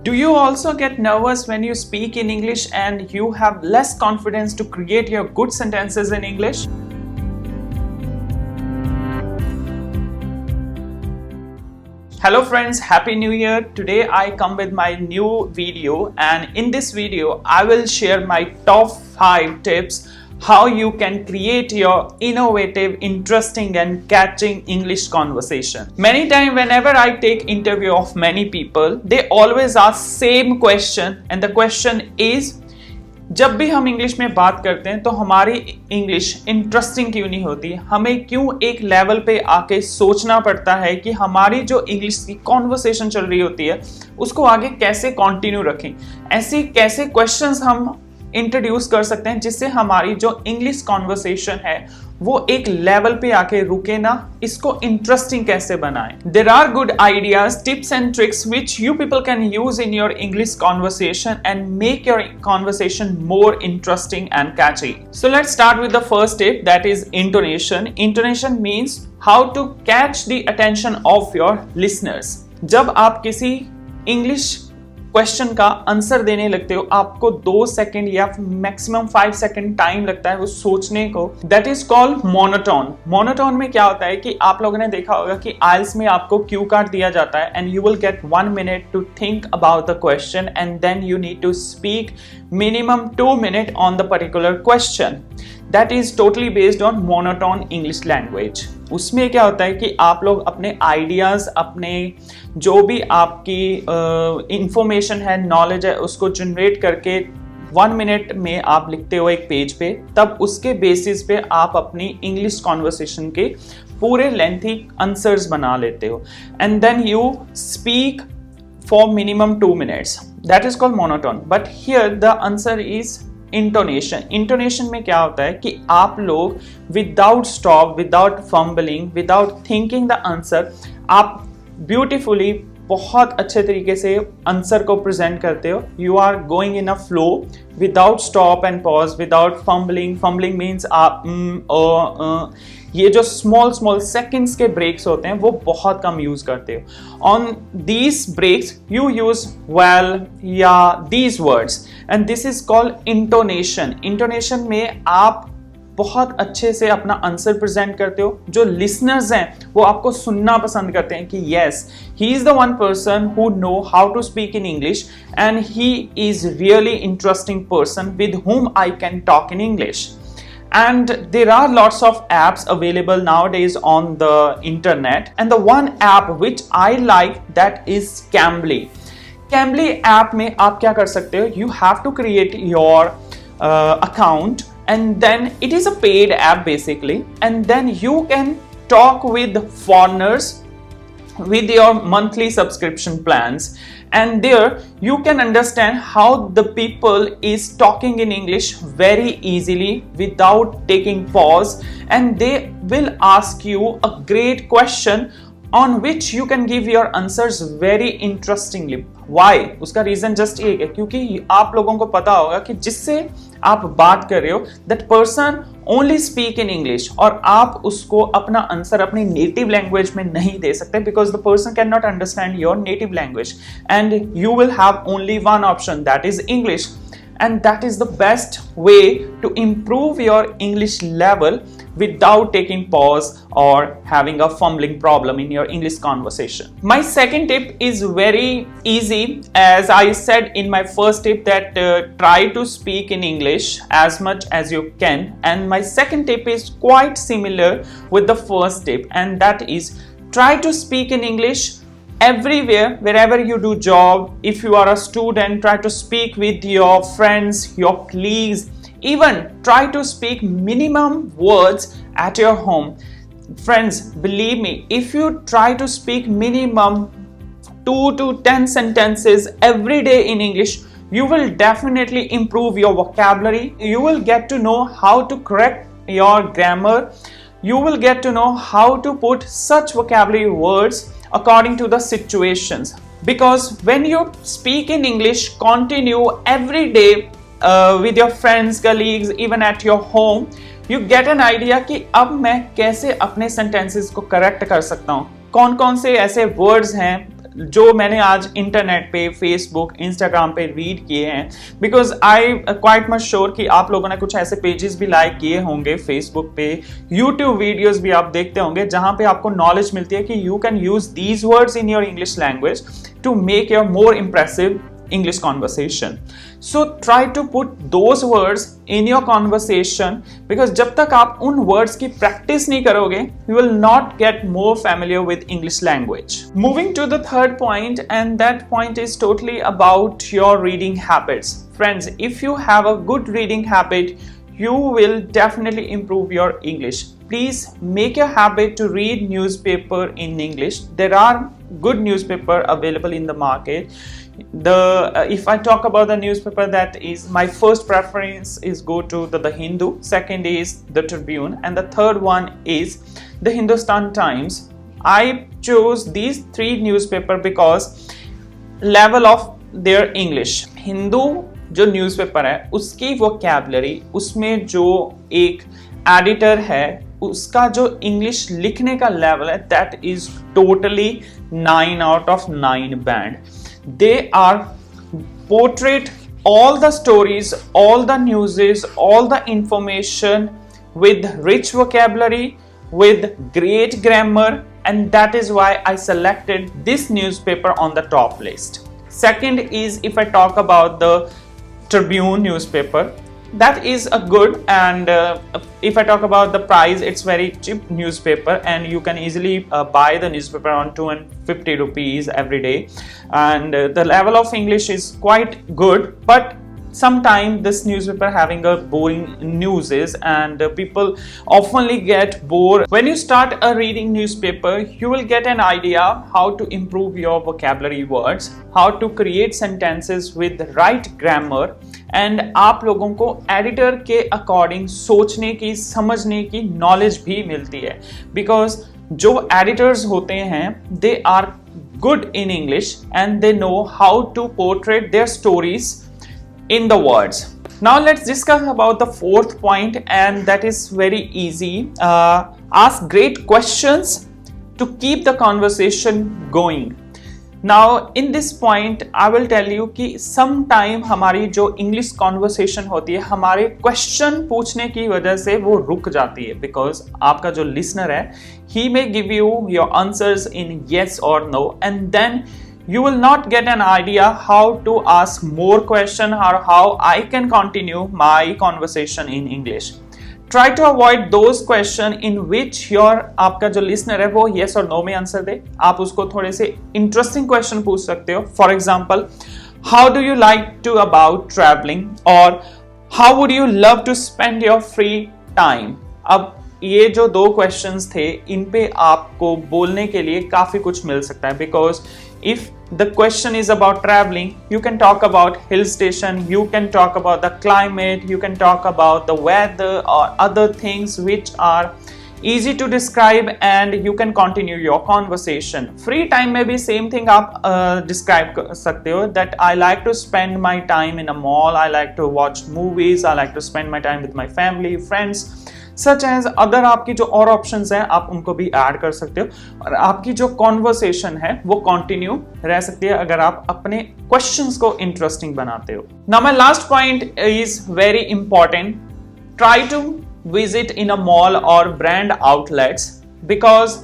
Do you also get nervous when you speak in English and you have less confidence to create your good sentences in English? Hello friends, Happy New Year. Today I come with my new video, and in this video I will share my top 5 tips how you can create your innovative, interesting and catching English conversation. Many times whenever I take interview of many people, they always ask same question, and the question is, जब भी हम English में बात करते हैं तो हमारी English interesting क्यों नहीं होती? हमें क्यों एक लेवल पे आके सोचना पड़ता है कि हमारी जो इंग्लिश की कॉन्वर्सेशन चल रही होती है उसको आगे कैसे कंटिन्यू रखें? ऐसी कैसे क्वेश्चंस हम इंट्रोड्यूस कर सकते हैं जिससे हमारी जो इंग्लिश कॉन्वर्सेशन है वो एक लेवल पे आके रुके ना, इसको इंटरेस्टिंग कैसे बनाएं? There are good ideas, tips and tricks which you people can use in your English conversation and make your conversation more interesting and catchy. So let's start with the first tip, that is intonation. Intonation means how to catch the attention of your listeners. जब आप किसी English question का answer देने लगते हो, आपको 2 second या maximum 5 second time लगता है वो सोचने को, that is called monotone. Monotone में क्या होता है कि आप लोगों ने देखा होगा कि आइल्स में आपको क्यू कार्ड दिया जाता है and you will get 1 minute to think about the question and then you need to speak minimum 2 minute on the particular question. That is totally based on monotone English language. उसमें क्या होता है कि आप लोग अपने आइडियाज़, अपने जो भी आपकी इंफॉर्मेशन है, नॉलेज है, उसको जनरेट करके 1 मिनट में आप लिखते हो एक पेज पे, तब उसके बेसिस पे आप अपनी इंग्लिश कॉन्वर्सेशन के पूरे लेंथी आंसर्स बना लेते हो and then you speak for minimum 2 minutes. That is called monotone. But here the answer is intonation. Intonation में क्या होता है कि आप लोग without stop, without fumbling, without thinking the answer, आप ब्यूटिफुली बहुत अच्छे तरीके से आंसर को प्रेजेंट करते हो. You are going in a flow without stop and pause, without fumbling. Fumbling means आप ये जो स्मॉल सेकंड्स के ब्रेक्स होते हैं वो बहुत कम यूज करते हो. On these breaks you use well या these words and this is called intonation. Intonation में आप बहुत अच्छे से अपना आंसर प्रेजेंट करते हो. जो लिसनर्स हैं वो आपको सुनना पसंद करते हैं कि yes, he is the one person who know how to speak in English and he is really interesting person with whom I can talk in English. And there are lots of apps available nowadays on the internet, and the one app which I like, that is Cambly. Cambly app में आप क्या कर सकते हो? You have to create your account, and then it is a paid app basically, and then you can talk with foreigners with your monthly subscription plans, and there you can understand how the people is talking in English very easily without taking pause, and they will ask you a great question on which you can give your answers very interestingly. Why? उसका reason just ये है क्योंकि आप लोगों को पता होगा कि जिससे आप बात कर रहे हो that person only speak in English, और आप उसको अपना आंसर अपनी नेटिव लैंग्वेज में नहीं दे सकते because the person can not understand your native language and you will have only one option, that is English. And that is the best way to improve your English level without taking pause or having a fumbling problem in your English conversation. My second tip is very easy. As I said in my first tip that try to speak in English as much as you can, and my second tip is quite similar with the first tip, and that is try to speak in English everywhere, wherever you do job. If you are a student, try to speak with your friends, your colleagues. Even try to speak minimum words at your home. Friends, believe me, if you try to speak minimum 2 to 10 sentences every day in English, you will definitely improve your vocabulary. You will get to know how to correct your grammar. You will get to know how to put such vocabulary words according to the situations, because when you speak in English continue every day with your friends, colleagues, even at your home, you get an idea कि अब मैं कैसे अपने sentences को correct कर सकता हूँ, कौन कौन से ऐसे words हैं जो मैंने आज इंटरनेट पे, फेसबुक, इंस्टाग्राम पे रीड किए हैं, because I quite much sure कि आप लोगों ने कुछ ऐसे पेजेस भी लाइक किए होंगे फेसबुक पे, यूट्यूब वीडियोस भी आप देखते होंगे जहां पे आपको नॉलेज मिलती है कि you can use these words in your English language to make your more impressive English conversation. So try to put those words in your conversation, because जब तक आप उन words की practice नहीं करोगे, you will not get more familiar with English language. Moving to the third point, and that point is totally about your reading habits. Friends, if you have a good reading habit, you will definitely improve your English. Please make a habit to read newspaper in English. There are good newspaper available in the market. If I talk about the newspaper, that is my first preference is go to the Hindu, second is the Tribune, and the third one is the Hindustan Times. I chose these three newspaper because level of their English. Hindu जो newspaper है उसकी vocabulary, उसमें जो एक editor है उसका जो English लिखने का लेवल है, that is totally 9 out of 9 band. They are portrait all the stories, all the newses, all the information with rich vocabulary, with great grammar, and that is why I selected this newspaper on the top list. Second is, if I talk about the Tribune newspaper, that is a good, and if I talk about the price, it's very cheap newspaper, and you can easily buy the newspaper on 250 rupees every day, and the level of English is quite good, but sometimes this newspaper having a boring newses, and people oftenly get bored. When you start a reading newspaper, you will get an idea how to improve your vocabulary words, how to create sentences with right grammar, and आप लोगों को editor के according सोचने की, समझने की knowledge भी मिलती है, बिकॉज जो एडिटर्स होते हैं they are good in English and they know how to portrait their stories in the words. Now let's discuss about the fourth point, and that is very easy. Ask great questions to keep the conversation going. Now in this point I will tell you कि sometime हमारी जो English conversation होती है, हमारे question पूछने की वजह से वो रुक जाती है, because आपका जो listener है he may give you your answers in yes or no, and then you will not get an idea how to ask more question or how I can continue my conversation in English. Try to avoid those question in which your आपका जो listener है वो yes or no में answer दे. आप उसको थोड़े से interesting question पूछ सकते हो. For example, how do you like to about traveling, or how would you love to spend your free time? अब ये जो दो क्वेश्चंस थे, इन पे आपको बोलने के लिए काफी कुछ मिल सकता है, because if the question is about traveling, you can talk about hill station, you can talk about the climate, you can talk about the weather or other things which are easy to describe, and you can continue your conversation. Free time में भी same thing आप describe कर सकते हो, that I like to spend my time in a mall, I like to watch movies, I like to spend my time with my family, friends, such as other. आपकी जो और options हैं आप उनको भी ऐड कर सकते हो, और आपकी जो कॉन्वर्सेशन है वो कंटिन्यू रह सकती है अगर आप अपने क्वेश्चंस को इंटरेस्टिंग बनाते हो. Now my last point is very important. Try to visit in a mall or brand outlets, because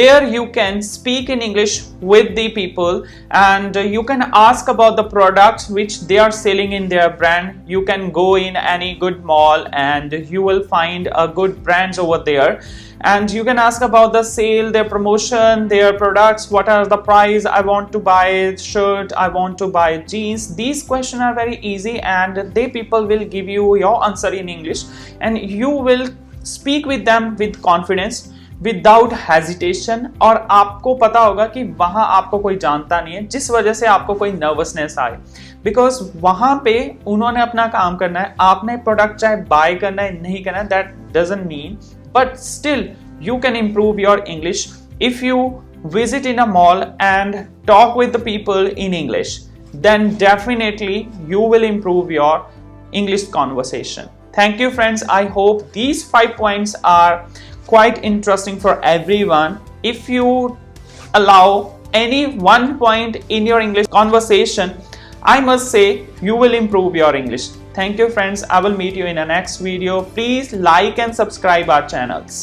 there you can speak in English with the people, and you can ask about the products which they are selling in their brand. You can go in any good mall and you will find a good brands over there, and you can ask about the sale, their promotion, their products, what are the price, I want to buy shirt, I want to buy jeans. These questions are very easy, and they people will give you your answer in English, and you will speak with them with confidence, without hesitation. और आपको पता होगा कि वहां आपको कोई जानता नहीं है, जिस वजह से आपको कोई नर्वसनेस आए, बिकॉज वहां पे उन्होंने अपना काम करना है, आपने प्रोडक्ट चाहे बाय करना है नहीं करना है, that doesn't mean, but still you can improve your English if you visit in a mall and talk with the people in English. Then definitely you will improve your English conversation. Thank you friends. I hope these 5 points are quite interesting for everyone. If you allow any one point in your English conversation, I must say you will improve your English. Thank you friends. I will meet you in the next video. Please like and subscribe our channels.